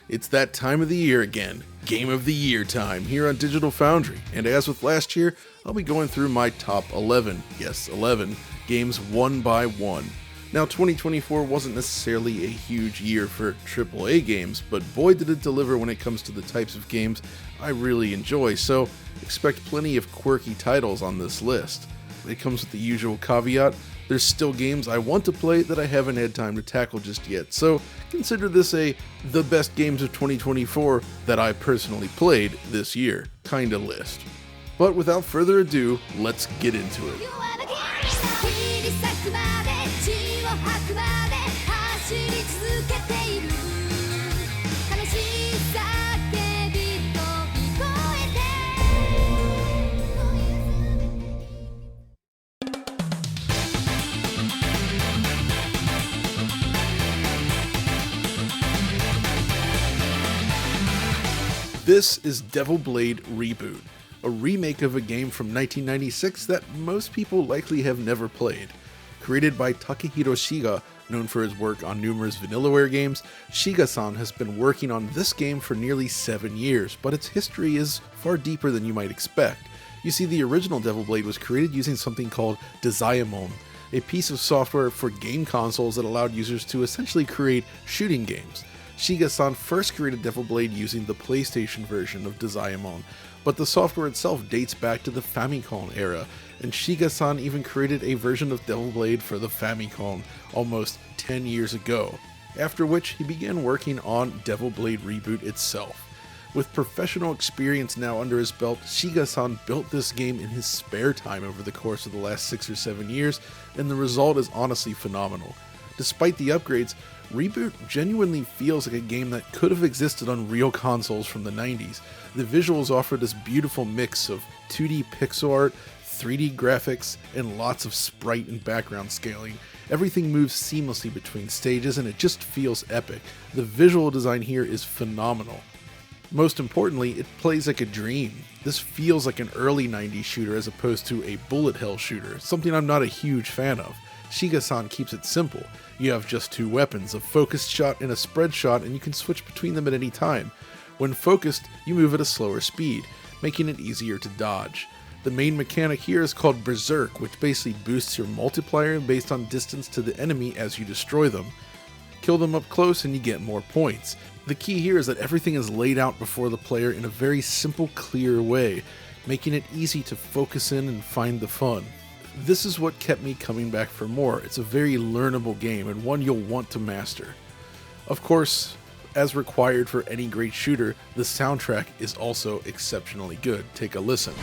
It's that time of the year again, Game of the Year time here on Digital Foundry, and as with last year, I'll be going through my top 11, yes 11, games one by one. Now 2024 wasn't necessarily a huge year for AAA games, but boy did it deliver when it comes to the types of games I really enjoy, so expect plenty of quirky titles on this list. It comes with the usual caveat, there's still games I want to play that I haven't had time to tackle just yet, so consider this the best games of 2024 that I personally played this year kinda list. But without further ado, let's get into it. This is Devil Blade Reboot, a remake of a game from 1996 that most people likely have never played. Created by Takehiro Shiga, known for his work on numerous Vanillaware games, Shiga-san has been working on this game for nearly 7 years, but its history is far deeper than you might expect. You see, the original Devil Blade was created using something called Desiamon, a piece of software for game consoles that allowed users to essentially create shooting games. Shiga-san first created Devil Blade using the PlayStation version of Desiamon, but the software itself dates back to the Famicom era, and Shiga-san even created a version of Devil Blade for the Famicom almost 10 years ago, after which he began working on Devil Blade Reboot itself. With professional experience now under his belt, Shiga-san built this game in his spare time over the course of the last 6 or 7 years, and the result is honestly phenomenal. Despite the upgrades, Reboot genuinely feels like a game that could have existed on real consoles from the 90s. The visuals offer this beautiful mix of 2D pixel art, 3D graphics, and lots of sprite and background scaling. Everything moves seamlessly between stages and it just feels epic. The visual design here is phenomenal. Most importantly, it plays like a dream. This feels like an early 90s shooter as opposed to a bullet hell shooter, something I'm not a huge fan of. Shiga-san keeps it simple. You have just 2 weapons, a focused shot and a spread shot, and you can switch between them at any time. When focused, you move at a slower speed, making it easier to dodge. The main mechanic here is called Berserk, which basically boosts your multiplier based on distance to the enemy as you destroy them. Kill them up close and you get more points. The key here is that everything is laid out before the player in a very simple, clear way, making it easy to focus in and find the fun. This is what kept me coming back for more. It's a very learnable game and one you'll want to master. Of course, as required for any great shooter, the soundtrack is also exceptionally good. Take a listen.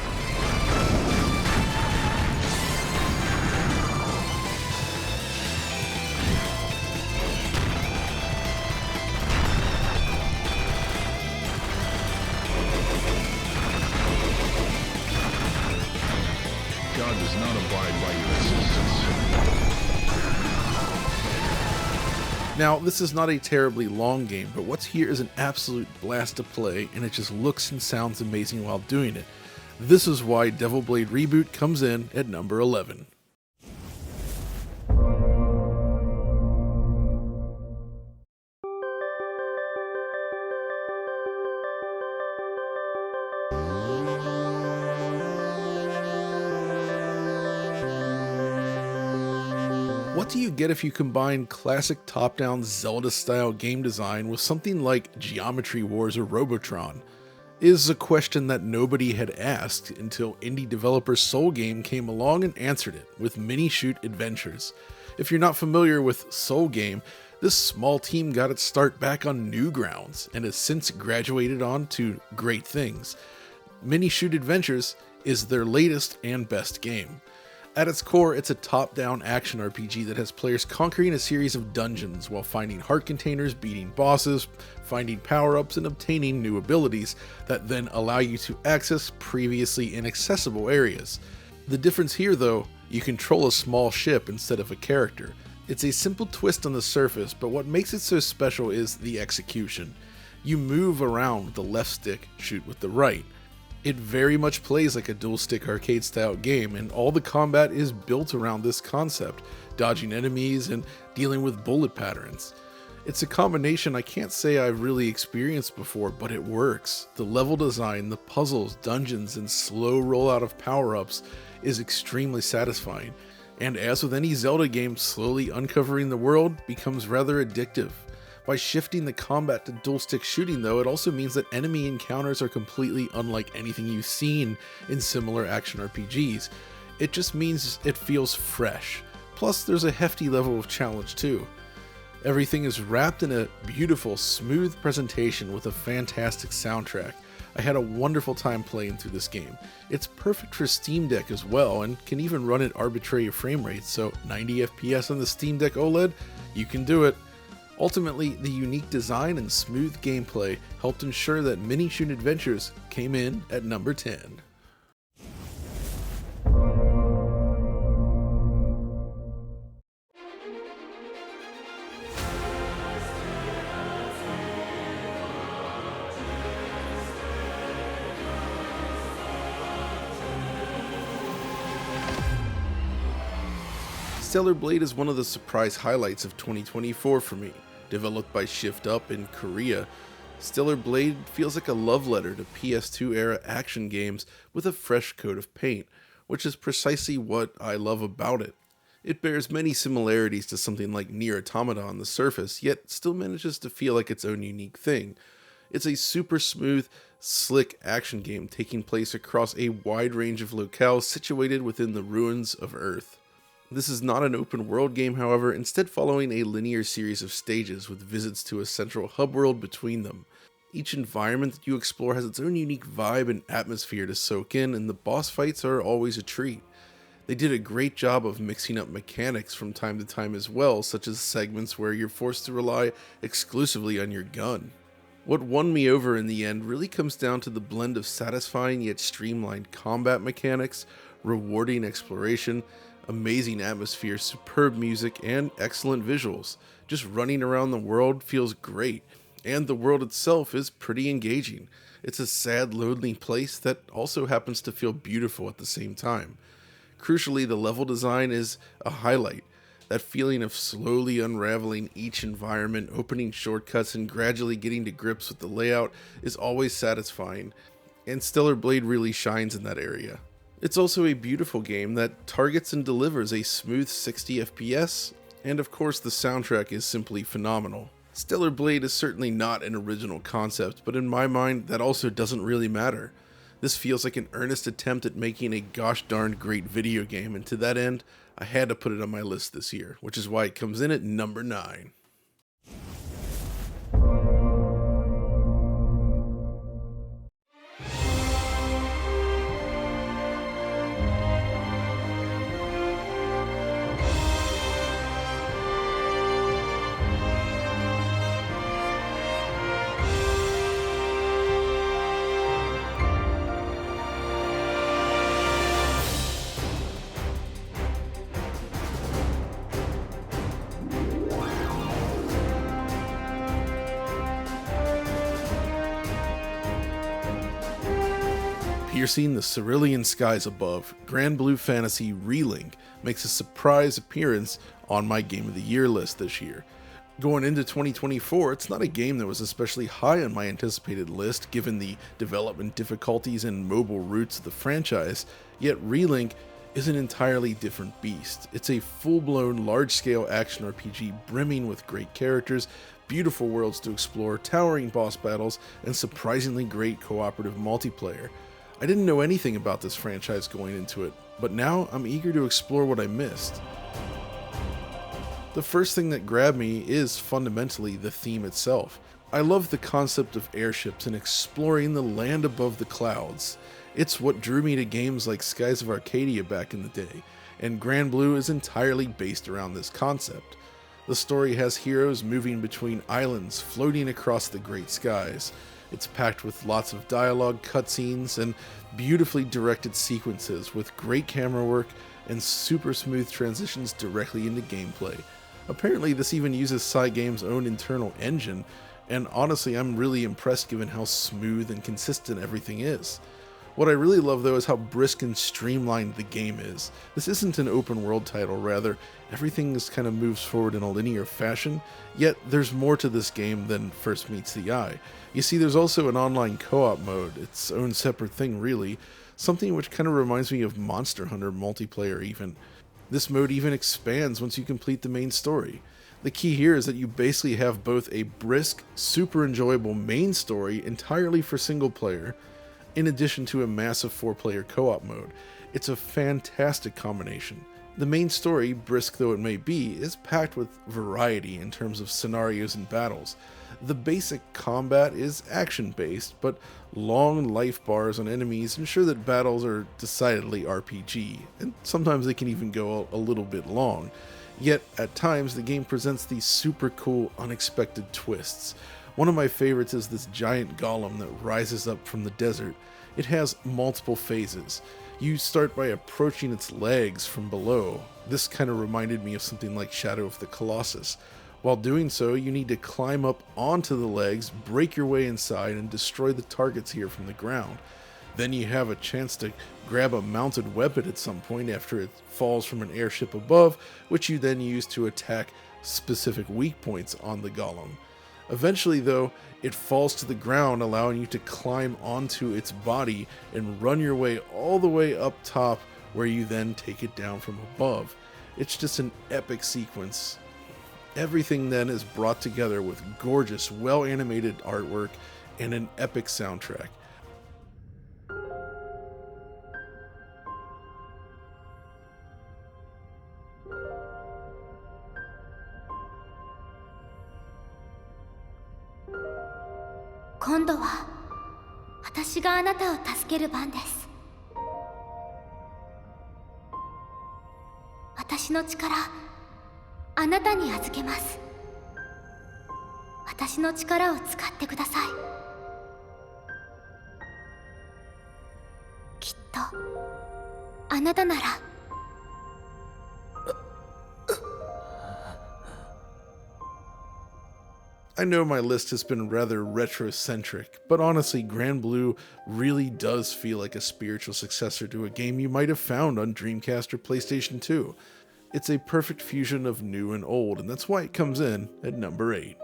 God does not abide by your insistence. Now, this is not a terribly long game, but what's here is an absolute blast to play, and it just looks and sounds amazing while doing it. This is why Devil Blade Reboot comes in at number 11. What do you get if you combine classic top-down Zelda-style game design with something like Geometry Wars or Robotron? Is a question that nobody had asked until indie developer Soul Game came along and answered it with Minishoot Adventures. If you're not familiar with Soul Game, this small team got its start back on new grounds and has since graduated on to great things. Minishoot Adventures is their latest and best game. At its core, it's a top-down action RPG that has players conquering a series of dungeons while finding heart containers, beating bosses, finding power-ups, and obtaining new abilities that then allow you to access previously inaccessible areas. The difference here, though, you control a small ship instead of a character. It's a simple twist on the surface, but what makes it so special is the execution. You move around with the left stick, shoot with the right. It very much plays like a dual-stick arcade-style game, and all the combat is built around this concept, dodging enemies and dealing with bullet patterns. It's a combination I can't say I've really experienced before, but it works. The level design, the puzzles, dungeons, and slow rollout of power-ups is extremely satisfying. And as with any Zelda game, slowly uncovering the world becomes rather addictive. By shifting the combat to dual-stick shooting though, it also means that enemy encounters are completely unlike anything you've seen in similar action RPGs. It just means it feels fresh. Plus there's a hefty level of challenge too. Everything is wrapped in a beautiful, smooth presentation with a fantastic soundtrack. I had a wonderful time playing through this game. It's perfect for Steam Deck as well, and can even run at arbitrary frame rates, so 90 FPS on the Steam Deck OLED? You can do it. Ultimately, the unique design and smooth gameplay helped ensure that Minishoot Adventures came in at number 10. Stellar Blade is one of the surprise highlights of 2024 for me. Developed by Shift Up in Korea, Stellar Blade feels like a love letter to PS2 era action games with a fresh coat of paint, which is precisely what I love about it. It bears many similarities to something like Nier Automata on the surface, yet still manages to feel like its own unique thing. It's a super smooth, slick action game taking place across a wide range of locales situated within the ruins of Earth. This is not an open world game, however, instead following a linear series of stages with visits to a central hub world between them. Each environment that you explore has its own unique vibe and atmosphere to soak in, and the boss fights are always a treat. They did a great job of mixing up mechanics from time to time as well, such as segments where you're forced to rely exclusively on your gun. What won me over in the end really comes down to the blend of satisfying yet streamlined combat mechanics, rewarding exploration, amazing atmosphere, superb music, and excellent visuals. Just running around the world feels great, and the world itself is pretty engaging. It's a sad, lonely place that also happens to feel beautiful at the same time. Crucially, the level design is a highlight. That feeling of slowly unraveling each environment, opening shortcuts, and gradually getting to grips with the layout is always satisfying, and Stellar Blade really shines in that area. It's also a beautiful game that targets and delivers a smooth 60 FPS, and of course the soundtrack is simply phenomenal. Stellar Blade is certainly not an original concept, but in my mind that also doesn't really matter. This feels like an earnest attempt at making a gosh darned great video game, and to that end, I had to put it on my list this year, which is why it comes in at number 9. Piercing the cerulean skies above, Granblue fantasy Relink makes a surprise appearance on my Game of the Year list this year. Going into 2024, it's not a game that was especially high on my anticipated list given the development difficulties and mobile roots of the franchise, yet Relink is an entirely different beast. It's a full-blown, large-scale action RPG brimming with great characters, beautiful worlds to explore, towering boss battles, and surprisingly great cooperative multiplayer. I didn't know anything about this franchise going into it, but now I'm eager to explore what I missed. The first thing that grabbed me is fundamentally the theme itself. I love the concept of airships and exploring the land above the clouds. It's what drew me to games like Skies of Arcadia back in the day, and Granblue is entirely based around this concept. The story has heroes moving between islands, floating across the great skies. It's packed with lots of dialogue, cutscenes, and beautifully directed sequences with great camera work and super smooth transitions directly into gameplay. Apparently this even uses Cygame's own internal engine, and honestly I'm really impressed given how smooth and consistent everything is. What I really love though is how brisk and streamlined the game is. This isn't an open world title, rather, everything just kind of moves forward in a linear fashion, yet there's more to this game than first meets the eye. You see, there's also an online co-op mode, its own separate thing really, something which kind of reminds me of Monster Hunter multiplayer even. This mode even expands once you complete the main story. The key here is that you basically have both a brisk, super enjoyable main story entirely for single player, in addition to a massive 4-player co-op mode. It's a fantastic combination. The main story, brisk though it may be, is packed with variety in terms of scenarios and battles. The basic combat is action-based, but long life bars on enemies ensure that battles are decidedly RPG, and sometimes they can even go a little bit long. Yet, at times, the game presents these super cool, unexpected twists. One of my favorites is this giant golem that rises up from the desert. It has multiple phases. You start by approaching its legs from below. This kind of reminded me of something like Shadow of the Colossus. While doing so, you need to climb up onto the legs, break your way inside, and destroy the targets here from the ground. Then you have a chance to grab a mounted weapon at some point after it falls from an airship above, which you then use to attack specific weak points on the golem. Eventually, though, it falls to the ground, allowing you to climb onto its body and run your way all the way up top, where you then take it down from above. It's just an epic sequence. Everything then is brought together with gorgeous, well-animated artwork and an epic soundtrack.今度は私があなたを助ける番です。私の力、あなたに預けます。私の力を使ってください。きっとあなたなら。I know my list has been rather retro-centric, but honestly, Granblue really does feel like a spiritual successor to a game you might have found on Dreamcast or PlayStation 2. It's a perfect fusion of new and old, and that's why it comes in at number 8.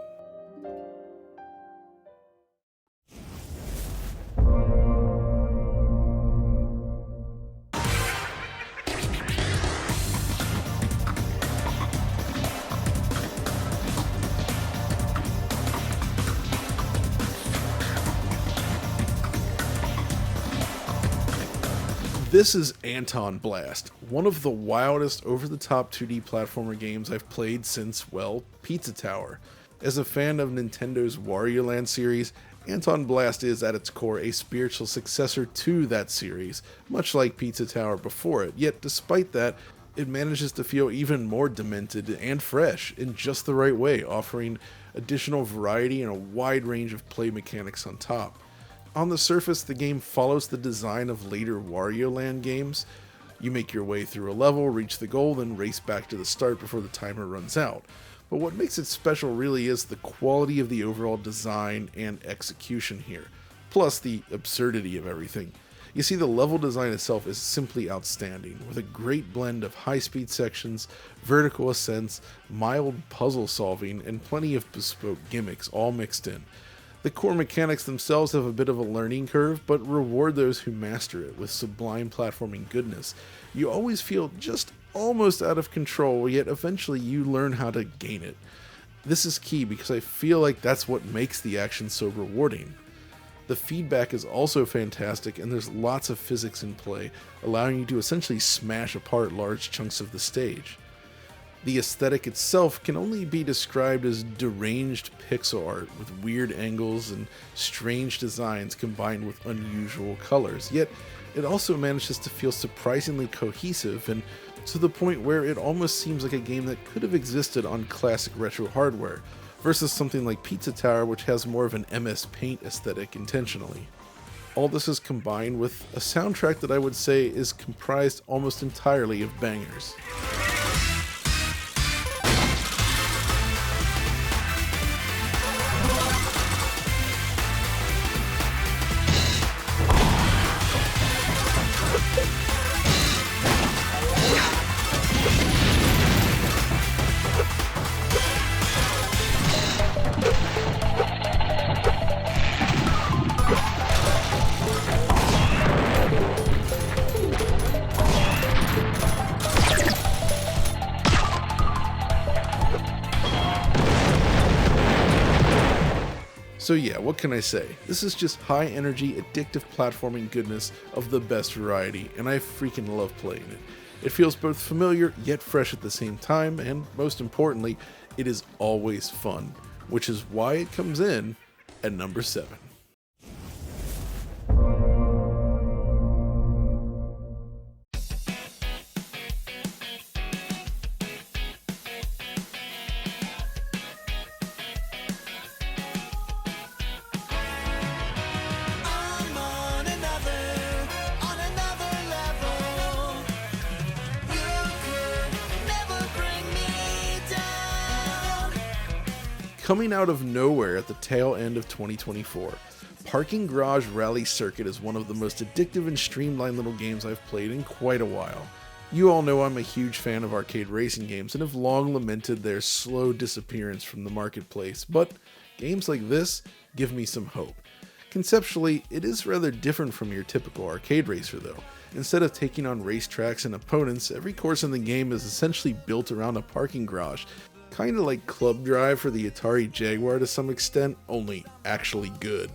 This is AntonBlast, one of the wildest over-the-top 2D platformer games I've played since, well, Pizza Tower. As a fan of Nintendo's Wario Land series, AntonBlast is at its core a spiritual successor to that series, much like Pizza Tower before it, yet despite that, it manages to feel even more demented and fresh in just the right way, offering additional variety and a wide range of play mechanics on top. On the surface, the game follows the design of later Wario Land games. You make your way through a level, reach the goal, then race back to the start before the timer runs out. But what makes it special really is the quality of the overall design and execution here, plus the absurdity of everything. You see, the level design itself is simply outstanding, with a great blend of high-speed sections, vertical ascents, mild puzzle solving, and plenty of bespoke gimmicks all mixed in. The core mechanics themselves have a bit of a learning curve, but reward those who master it with sublime platforming goodness. You always feel just almost out of control, yet eventually you learn how to gain it. This is key because I feel like that's what makes the action so rewarding. The feedback is also fantastic, and there's lots of physics in play, allowing you to essentially smash apart large chunks of the stage. The aesthetic itself can only be described as deranged pixel art with weird angles and strange designs combined with unusual colors, yet it also manages to feel surprisingly cohesive and to the point where it almost seems like a game that could have existed on classic retro hardware, versus something like Pizza Tower, which has more of an MS Paint aesthetic intentionally. All this is combined with a soundtrack that I would say is comprised almost entirely of bangers. So yeah, what can I say? This is just high energy, addictive platforming goodness of the best variety, and I freaking love playing it. It feels both familiar yet fresh at the same time, and most importantly, it is always fun, which is why it comes in at number 7. Coming out of nowhere at the tail end of 2024, Parking Garage Rally Circuit is one of the most addictive and streamlined little games I've played in quite a while. You all know I'm a huge fan of arcade racing games and have long lamented their slow disappearance from the marketplace, but games like this give me some hope. Conceptually, it is rather different from your typical arcade racer though. Instead of taking on racetracks and opponents, every course in the game is essentially built around a parking garage. Kinda like Club Drive for the Atari Jaguar to some extent, only actually good.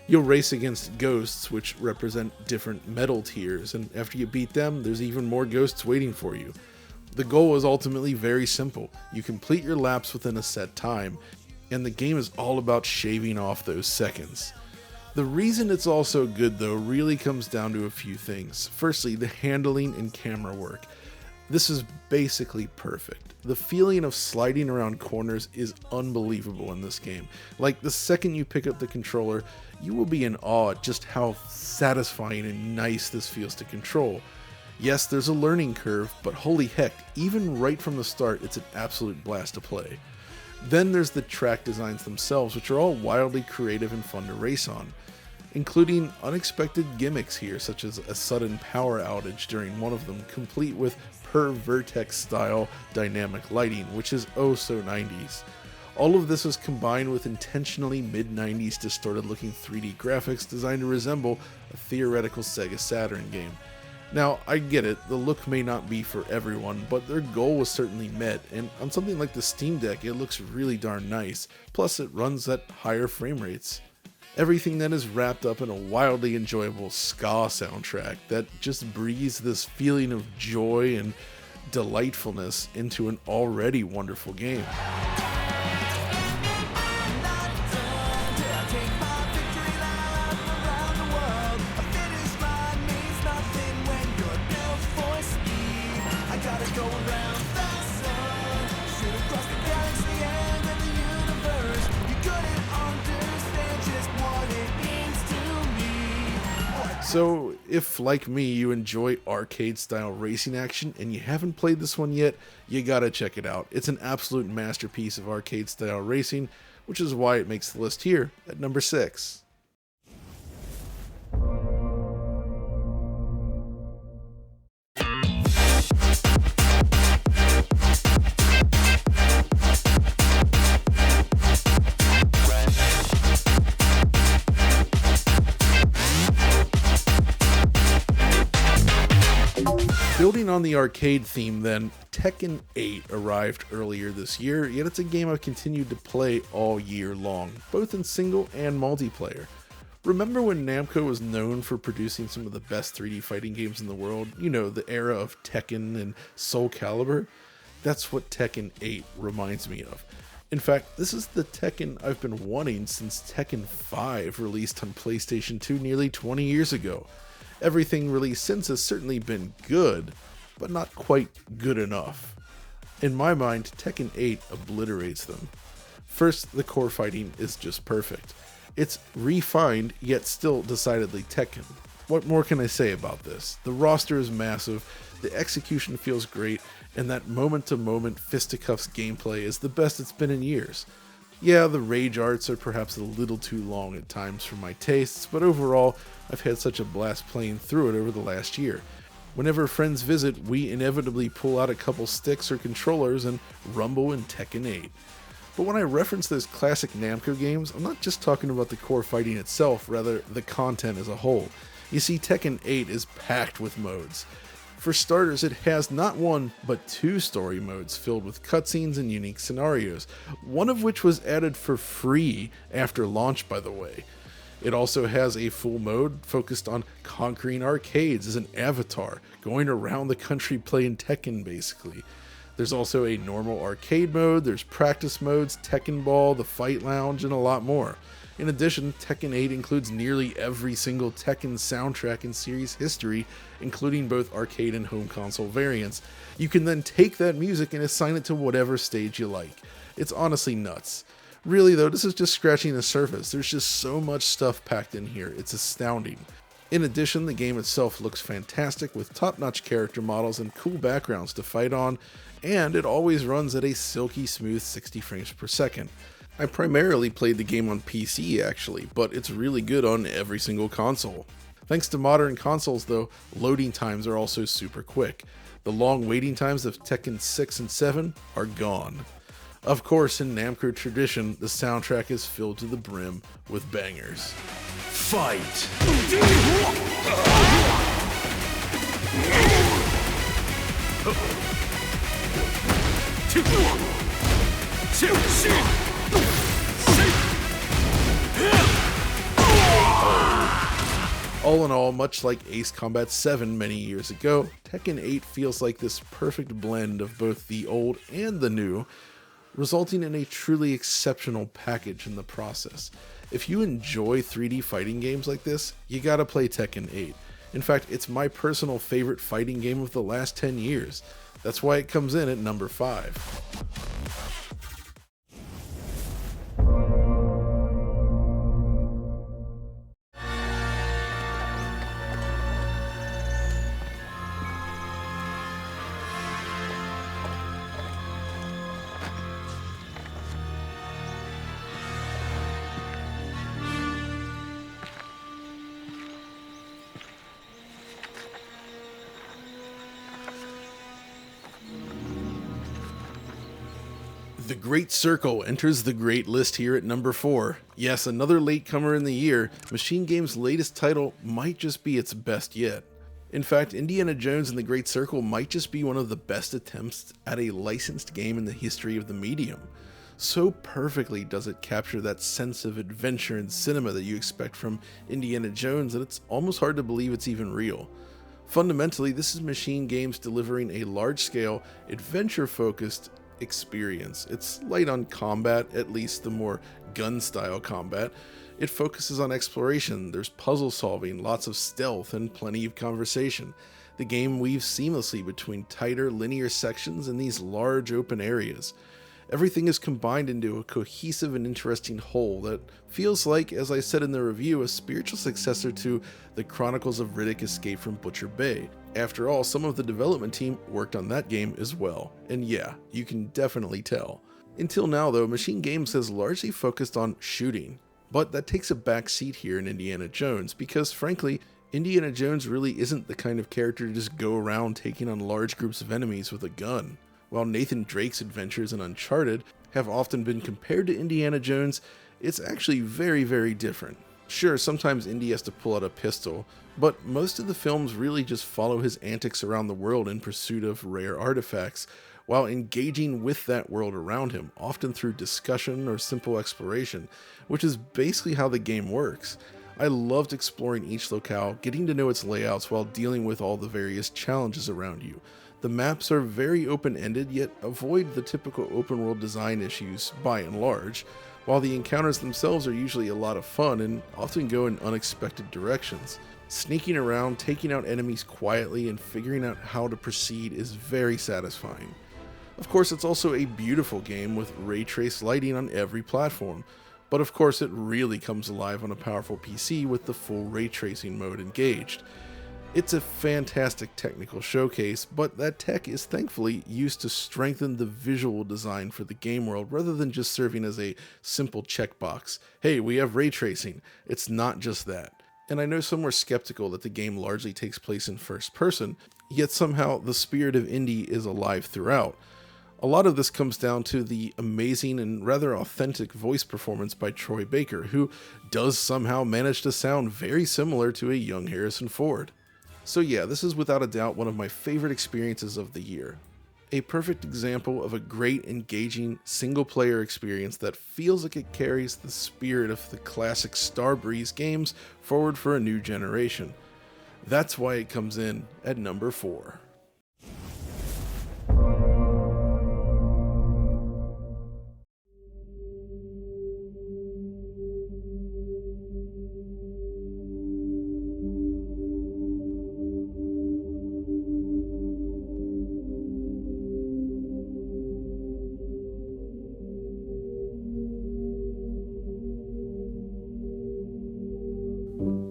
You'll race against ghosts, which represent different medal tiers, and after you beat them, there's even more ghosts waiting for you. The goal is ultimately very simple. You complete your laps within a set time, and the game is all about shaving off those seconds. The reason it's all so good though really comes down to a few things. Firstly, the handling and camera work. This is basically perfect. The feeling of sliding around corners is unbelievable in this game. Like, the second you pick up the controller, you will be in awe at just how satisfying and nice this feels to control. Yes, there's a learning curve, but holy heck, even right from the start, it's an absolute blast to play. Then there's the track designs themselves, which are all wildly creative and fun to race on, including unexpected gimmicks here, such as a sudden power outage during one of them, complete with per vertex style dynamic lighting, which is oh so 90s. All of this is combined with intentionally mid-90s distorted looking 3D graphics designed to resemble a theoretical Sega Saturn game. Now, I get it, the look may not be for everyone, but their goal was certainly met, and on something like the Steam Deck it looks really darn nice, plus it runs at higher frame rates. Everything then is wrapped up in a wildly enjoyable ska soundtrack that just breathes this feeling of joy and delightfulness into an already wonderful game. So, if like me you enjoy arcade-style racing action and you haven't played this one yet, you gotta check it out. It's an absolute masterpiece of arcade-style racing, which is why it makes the list here at number 6. Building on the arcade theme then, Tekken 8 arrived earlier this year, yet it's a game I've continued to play all year long, both in single and multiplayer. Remember when Namco was known for producing some of the best 3D fighting games in the world? You know, the era of Tekken and Soul Calibur? That's what Tekken 8 reminds me of. In fact, this is the Tekken I've been wanting since Tekken 5 released on PlayStation 2 nearly 20 years ago. Everything released since has certainly been good, but not quite good enough. In my mind, Tekken 8 obliterates them. First, the core fighting is just perfect. It's refined, yet still decidedly Tekken. What more can I say about this? The roster is massive, the execution feels great, and that moment-to-moment fisticuffs gameplay is the best it's been in years. Yeah, the rage arts are perhaps a little too long at times for my tastes, but overall, I've had such a blast playing through it over the last year. Whenever friends visit, we inevitably pull out a couple sticks or controllers and rumble in Tekken 8. But when I reference those classic Namco games, I'm not just talking about the core fighting itself, rather the content as a whole. You see, Tekken 8 is packed with modes. For starters, it has not one, but two story modes filled with cutscenes and unique scenarios, one of which was added for free after launch, by the way. It also has a full mode focused on conquering arcades as an avatar, going around the country playing Tekken basically. There's also a normal arcade mode, there's practice modes, Tekken Ball, the Fight Lounge, and a lot more. In addition, Tekken 8 includes nearly every single Tekken soundtrack in series history, including both arcade and home console variants. You can then take that music and assign it to whatever stage you like. It's honestly nuts. Really though, this is just scratching the surface. There's just so much stuff packed in here, it's astounding. In addition, the game itself looks fantastic with top-notch character models and cool backgrounds to fight on, and it always runs at a silky smooth 60 frames per second. I primarily played the game on PC actually, but it's really good on every single console. Thanks to modern consoles though, loading times are also super quick. The long waiting times of Tekken 6 and 7 are gone. Of course, in Namco tradition, the soundtrack is filled to the brim with bangers. Fight! All in all, much like Ace Combat 7 many years ago, Tekken 8 feels like this perfect blend of both the old and the new, resulting in a truly exceptional package in the process. If you enjoy 3D fighting games like this, you gotta play Tekken 8. In fact, it's my personal favorite fighting game of the last 10 years. That's why it comes in at number 5. The Great Circle enters the great list here at number 4. Yes, another latecomer in the year, Machine Games' latest title might just be its best yet. In fact, Indiana Jones and the Great Circle might just be one of the best attempts at a licensed game in the history of the medium. So perfectly does it capture that sense of adventure and cinema that you expect from Indiana Jones that it's almost hard to believe it's even real. Fundamentally, this is Machine Games delivering a large-scale, adventure-focused experience. It's light on combat, at least the more gun-style combat. It focuses on exploration, there's puzzle solving, lots of stealth, and plenty of conversation. The game weaves seamlessly between tighter, linear sections and these large open areas. Everything is combined into a cohesive and interesting whole that feels like, as I said in the review, a spiritual successor to the Chronicles of Riddick Escape from Butcher Bay. After all, some of the development team worked on that game as well, and yeah, you can definitely tell. Until now though, Machine Games has largely focused on shooting, but that takes a back seat here in Indiana Jones because frankly, Indiana Jones really isn't the kind of character to just go around taking on large groups of enemies with a gun. While Nathan Drake's adventures in Uncharted have often been compared to Indiana Jones, it's actually very, very different. Sure, sometimes Indy has to pull out a pistol, but most of the films really just follow his antics around the world in pursuit of rare artifacts, while engaging with that world around him, often through discussion or simple exploration, which is basically how the game works. I loved exploring each locale, getting to know its layouts while dealing with all the various challenges around you. The maps are very open-ended, yet avoid the typical open-world design issues by and large, while the encounters themselves are usually a lot of fun and often go in unexpected directions. Sneaking around, taking out enemies quietly, and figuring out how to proceed is very satisfying. Of course, it's also a beautiful game with ray-traced lighting on every platform, but of course it really comes alive on a powerful PC with the full ray tracing mode engaged. It's a fantastic technical showcase, but that tech is thankfully used to strengthen the visual design for the game world rather than just serving as a simple checkbox. Hey, we have ray tracing. It's not just that. And I know some were skeptical that the game largely takes place in first person, yet somehow the spirit of indie is alive throughout. A lot of this comes down to the amazing and rather authentic voice performance by Troy Baker, who does somehow manage to sound very similar to a young Harrison Ford. So yeah, this is without a doubt one of my favorite experiences of the year. A perfect example of a great, engaging, single-player experience that feels like it carries the spirit of the classic Starbreeze games forward for a new generation. That's why it comes in at number 4.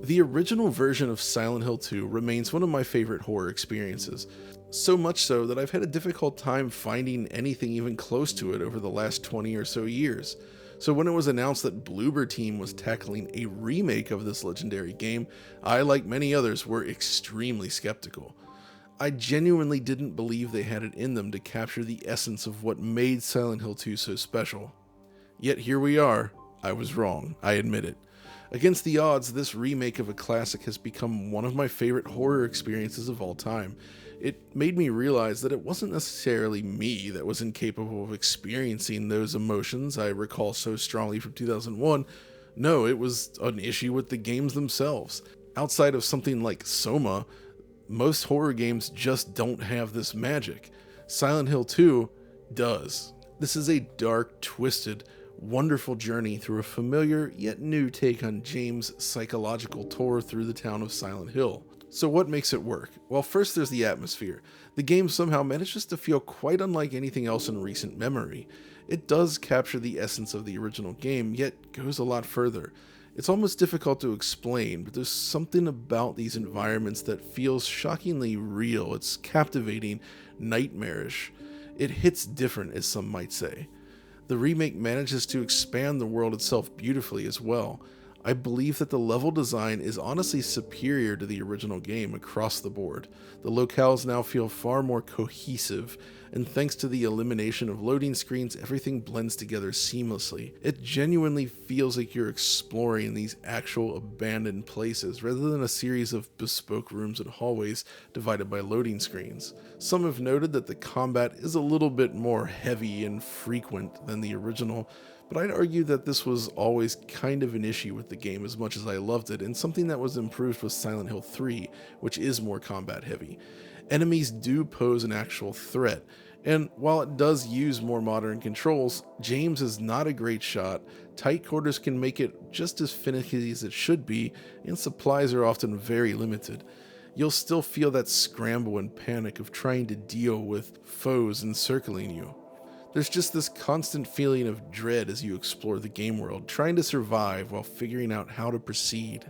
The original version of Silent Hill 2 remains one of my favorite horror experiences, so much so that I've had a difficult time finding anything even close to it over the last 20 or so years. So when it was announced that Bloober Team was tackling a remake of this legendary game, I, like many others, were extremely skeptical. I genuinely didn't believe they had it in them to capture the essence of what made Silent Hill 2 so special. Yet here we are. I was wrong, I admit it. Against the odds, this remake of a classic has become one of my favorite horror experiences of all time. It made me realize that it wasn't necessarily me that was incapable of experiencing those emotions I recall so strongly from 2001. No, it was an issue with the games themselves. Outside of something like Soma, most horror games just don't have this magic. Silent Hill 2 does. This is a dark, twisted, wonderful journey through a familiar yet new take on James' psychological tour through the town of Silent Hill. So what makes it work? Well, first there's the atmosphere. The game somehow manages to feel quite unlike anything else in recent memory. It does capture the essence of the original game, yet goes a lot further. It's almost difficult to explain, but there's something about these environments that feels shockingly real. It's captivating, nightmarish. It hits different, as some might say. The remake manages to expand the world itself beautifully as well. I believe that the level design is honestly superior to the original game across the board. The locales now feel far more cohesive, and thanks to the elimination of loading screens, everything blends together seamlessly. It genuinely feels like you're exploring these actual abandoned places, rather than a series of bespoke rooms and hallways divided by loading screens. Some have noted that the combat is a little bit more heavy and frequent than the original, but I'd argue that this was always kind of an issue with the game as much as I loved it, and something that was improved with Silent Hill 3, which is more combat heavy. Enemies do pose an actual threat, and while it does use more modern controls, James is not a great shot, tight quarters can make it just as finicky as it should be, and supplies are often very limited. You'll still feel that scramble and panic of trying to deal with foes encircling you. There's just this constant feeling of dread as you explore the game world, trying to survive while figuring out how to proceed.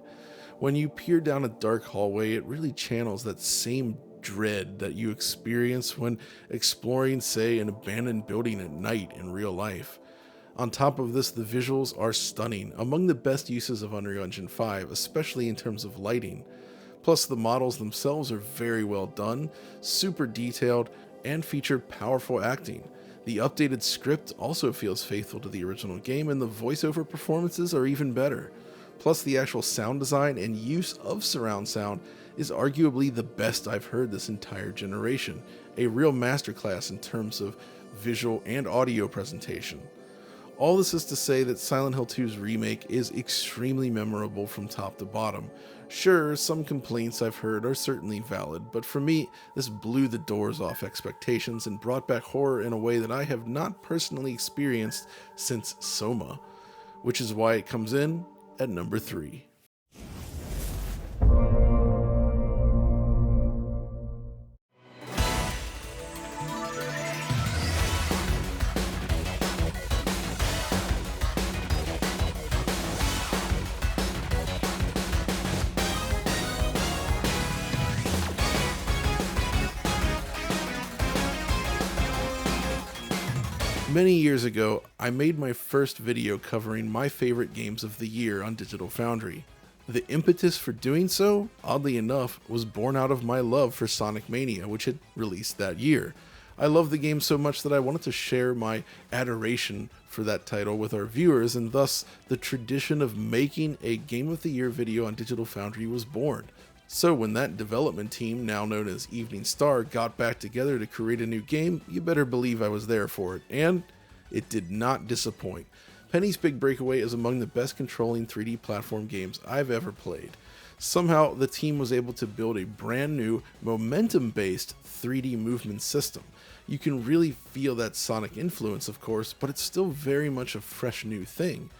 When you peer down a dark hallway, it really channels that same dread that you experience when exploring, say, an abandoned building at night in real life. On top of this, the visuals are stunning, among the best uses of Unreal Engine 5, especially in terms of lighting. Plus, the models themselves are very well done, super detailed, and feature powerful acting. The updated script also feels faithful to the original game, and the voiceover performances are even better. Plus, the actual sound design and use of surround sound is arguably the best I've heard this entire generation, a real masterclass in terms of visual and audio presentation. All this is to say that Silent Hill 2's remake is extremely memorable from top to bottom. Sure, some complaints I've heard are certainly valid, but for me, this blew the doors off expectations and brought back horror in a way that I have not personally experienced since Soma, which is why it comes in at number 3. Many years ago, I made my first video covering my favorite games of the year on Digital Foundry. The impetus for doing so, oddly enough, was born out of my love for Sonic Mania, which had released that year. I loved the game so much that I wanted to share my adoration for that title with our viewers, and thus the tradition of making a Game of the Year video on Digital Foundry was born. So when that development team, now known as Evening Star, got back together to create a new game, you better believe I was there for it, and it did not disappoint. Penny's Big Breakaway is among the best controlling 3D platform games I've ever played. Somehow, the team was able to build a brand new, momentum-based 3D movement system. You can really feel that Sonic influence, of course, but it's still very much a fresh new thing.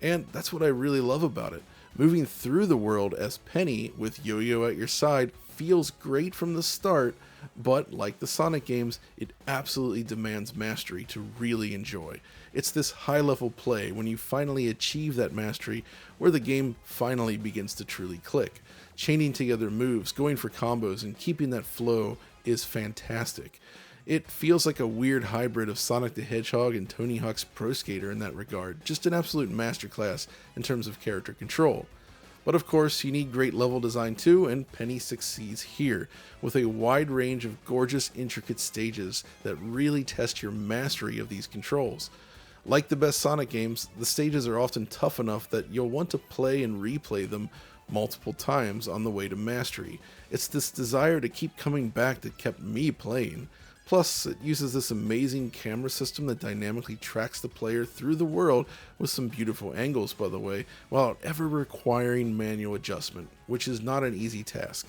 And that's what I really love about it. Moving through the world as Penny, with Yo-Yo at your side, feels great from the start, but like the Sonic games, it absolutely demands mastery to really enjoy. It's this high-level play when you finally achieve that mastery where the game finally begins to truly click. Chaining together moves, going for combos, and keeping that flow is fantastic. It feels like a weird hybrid of Sonic the Hedgehog and Tony Hawk's Pro Skater in that regard, just an absolute masterclass in terms of character control. But of course, you need great level design too, and Penny succeeds here, with a wide range of gorgeous, intricate stages that really test your mastery of these controls. Like the best Sonic games, the stages are often tough enough that you'll want to play and replay them multiple times on the way to mastery. It's this desire to keep coming back that kept me playing. Plus, it uses this amazing camera system that dynamically tracks the player through the world with some beautiful angles, by the way, without ever requiring manual adjustment, which is not an easy task.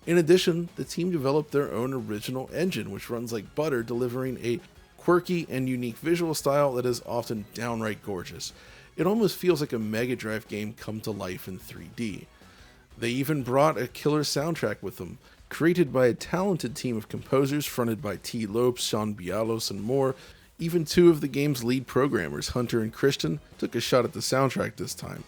In addition, the team developed their own original engine, which runs like butter, delivering a quirky and unique visual style that is often downright gorgeous. It almost feels like a Mega Drive game come to life in 3D. They even brought a killer soundtrack with them, created by a talented team of composers fronted by T. Lopes, Sean Bialos, and more. Even two of the game's lead programmers, Hunter and Christian, took a shot at the soundtrack this time.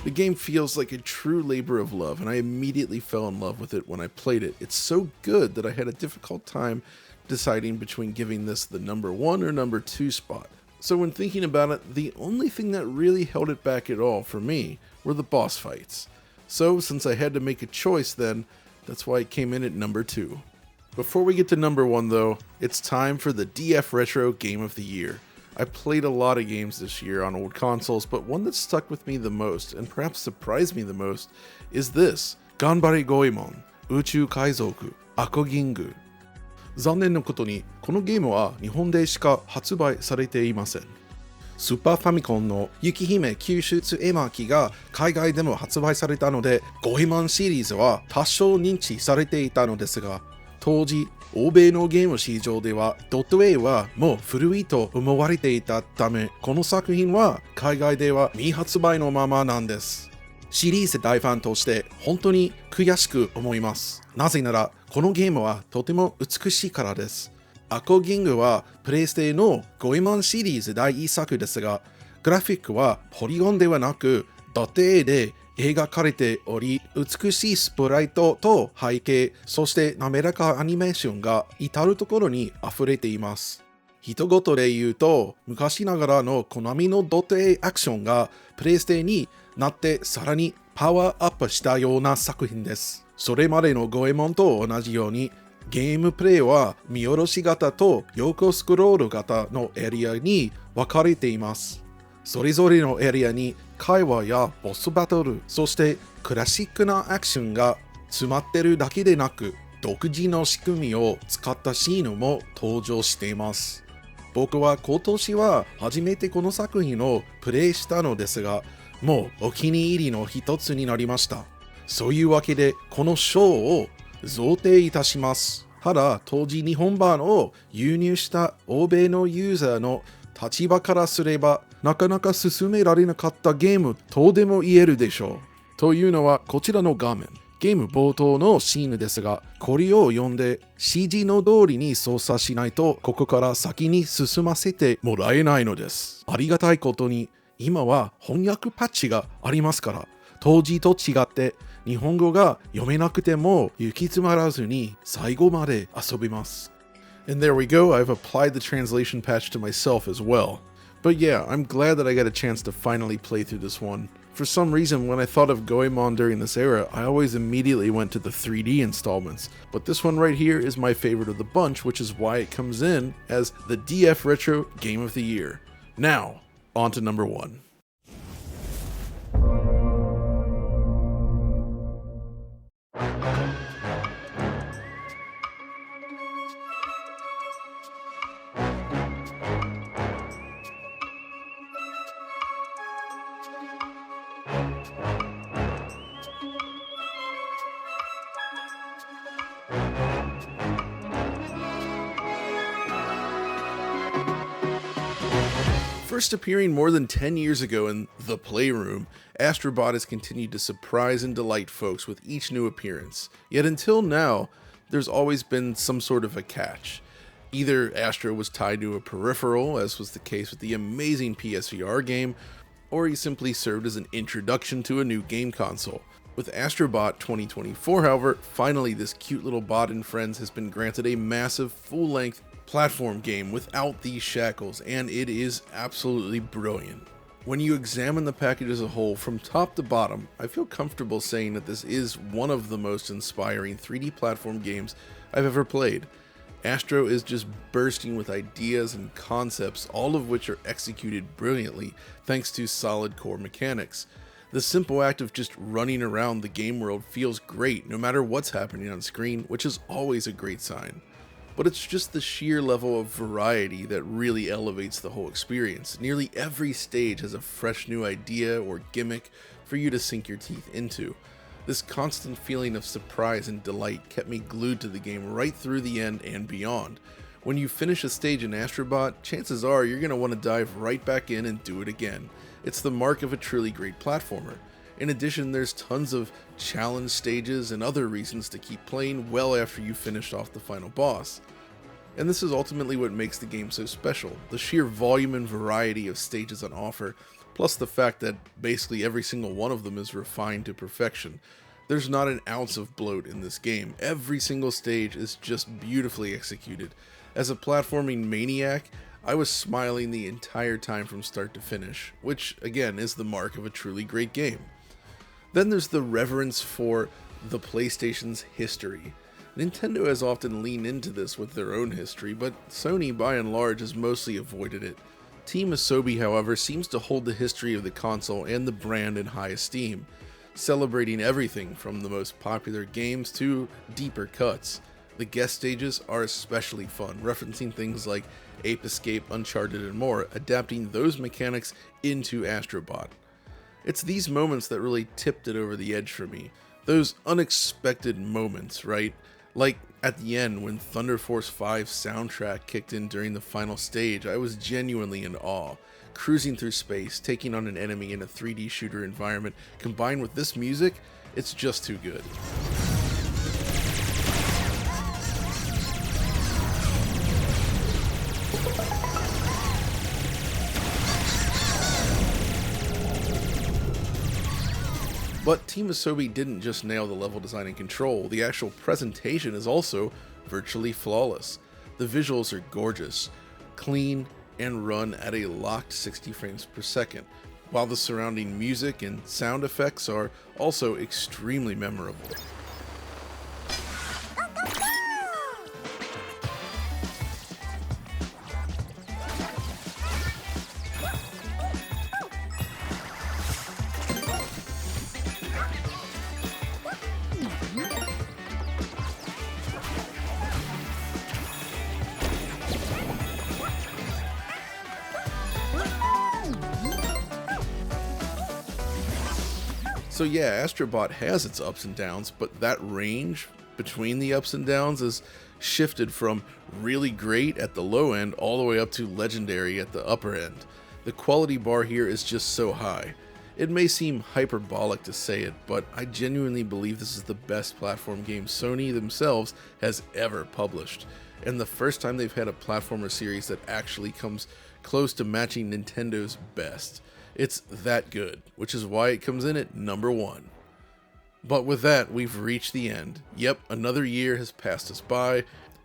The game feels like a true labor of love, and I immediately fell in love with it when I played it. It's so good that I had a difficult time deciding between giving this the number 1 or number 2 spot. So when thinking about it, the only thing that really held it back at all for me were the boss fights. So since I had to make a choice then, that's why it came in at number 2. Before we get to number 1 though, it's time for the DF Retro Game of the Year. I played a lot of games this year on old consoles, but one that stuck with me the most, and perhaps surprised me the most, is this, Ganbare Goemon, Uchu Kaizoku, Akogingu. 残念なことに、このゲームは日本でしか発売されていません。スーパーファミコンの雪姫救出絵巻が海外でも発売されたので、ゴエモンシリーズは多少認知されていたのですが、当時、欧米のゲーム市場ではドット A はもう古いと思われていたため、この作品は海外では未発売のままなんです。シリーズ大ファンとして本当に悔しく思います。なぜなら、このゲームはとても美しいからです。アコギングはプレイステのゴエモンシリーズ第1作ですが、グラフィックはポリゴンではなく、ドット A で描かれており、美しいスプライトと背景、そして滑らかアニメーションが至るところに溢れています。一言で言うと、昔ながらのコナミのドット A アクションがプレイステになってさらにパワーアップしたような作品です。それまでのゴエモンと同じように、ゲームプレイは見下ろし型と横スクロール型のエリアに分かれています。それぞれのエリアに会話やボスバトル、そしてクラシックなアクションが詰まってるだけでなく、独自の仕組みを使ったシーンも登場しています。僕は今年は初めてこの作品をプレイしたのですが、もうお気に入りの一つになりました。そういうわけでこの賞を贈呈いたします。ただ当時日本版を輸入した欧米のユーザーの立場からすればなかなか進められなかったゲームとでも言えるでしょう。というのはこちらの画面。ゲーム冒頭のシーンですが、これを読んで指示の通りに操作しないとここから先に進ませてもらえないのです。ありがたいことに今は翻訳パッチがありますから、当時と違って日本語が読めなくても行き詰まらずに最後まで遊べます。And there we go, I've applied the translation patch to myself as well. But yeah, I'm glad that I got a chance to finally play through this one. For some reason, when I thought of Goemon during this era, I always immediately went to the 3D installments. But this one right here is my favorite of the bunch, which is why it comes in as the DF Retro Game of the Year. Now, on to number 1. First appearing more than 10 years ago in The Playroom, Astrobot has continued to surprise and delight folks with each new appearance. Yet until now, there's always been some sort of a catch. Either Astro was tied to a peripheral, as was the case with the amazing PSVR game, or he simply served as an introduction to a new game console. With Astrobot 2024, however, finally this cute little bot and friends has been granted a massive full-length platform game without these shackles, and it is absolutely brilliant. When you examine the package as a whole from top to bottom, I feel comfortable saying that this is one of the most inspiring 3D platform games I've ever played. Astro is just bursting with ideas and concepts, all of which are executed brilliantly thanks to solid core mechanics. The simple act of just running around the game world feels great no matter what's happening on screen, which is always a great sign. But it's just the sheer level of variety that really elevates the whole experience. Nearly every stage has a fresh new idea or gimmick for you to sink your teeth into. This constant feeling of surprise and delight kept me glued to the game right through the end and beyond. When you finish a stage in Astrobot, chances are you're going to want to dive right back in and do it again. It's the mark of a truly great platformer. In addition, there's tons of challenge stages and other reasons to keep playing well after you finished off the final boss. And this is ultimately what makes the game so special, the sheer volume and variety of stages on offer, plus the fact that basically every single one of them is refined to perfection. There's not an ounce of bloat in this game. Every single stage is just beautifully executed. As a platforming maniac, I was smiling the entire time from start to finish, which again is the mark of a truly great game. Then there's the reverence for the PlayStation's history. Nintendo has often leaned into this with their own history, but Sony by and large has mostly avoided it. Team Asobi, however, seems to hold the history of the console and the brand in high esteem, celebrating everything from the most popular games to deeper cuts. The guest stages are especially fun, referencing things like Ape Escape, Uncharted, and more, adapting those mechanics into Astrobot. It's these moments that really tipped it over the edge for me. Those unexpected moments, right? Like at the end when Thunder Force 5's soundtrack kicked in during the final stage, I was genuinely in awe. Cruising through space, taking on an enemy in a 3D shooter environment, combined with this music, it's just too good. But Team Asobi didn't just nail the level design and control, the actual presentation is also virtually flawless. The visuals are gorgeous, clean, and run at a locked 60 frames per second, while the surrounding music and sound effects are also extremely memorable. So yeah, Astrobot has its ups and downs, but that range between the ups and downs is shifted from really great at the low end all the way up to legendary at the upper end. The quality bar here is just so high. It may seem hyperbolic to say it, but I genuinely believe this is the best platform game Sony themselves has ever published, and the first time they've had a platformer series that actually comes close to matching Nintendo's best. It's that good, which is why it comes in at number 1. But with that, we've reached the end. Yep, another year has passed us by,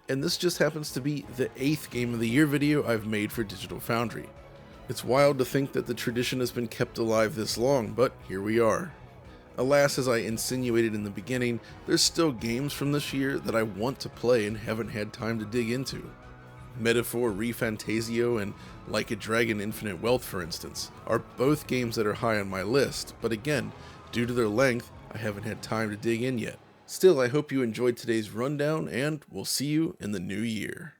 and this just happens to be the 8th Game of the Year video I've made for Digital Foundry. It's wild to think that the tradition has been kept alive this long, but here we are. Alas, as I insinuated in the beginning, there's still games from this year that I want to play and haven't had time to dig into. Metaphor ReFantasio and Like a Dragon Infinite Wealth, for instance, are both games that are high on my list, but again, due to their length, I haven't had time to dig in yet. Still, I hope you enjoyed today's rundown, and we'll see you in the new year.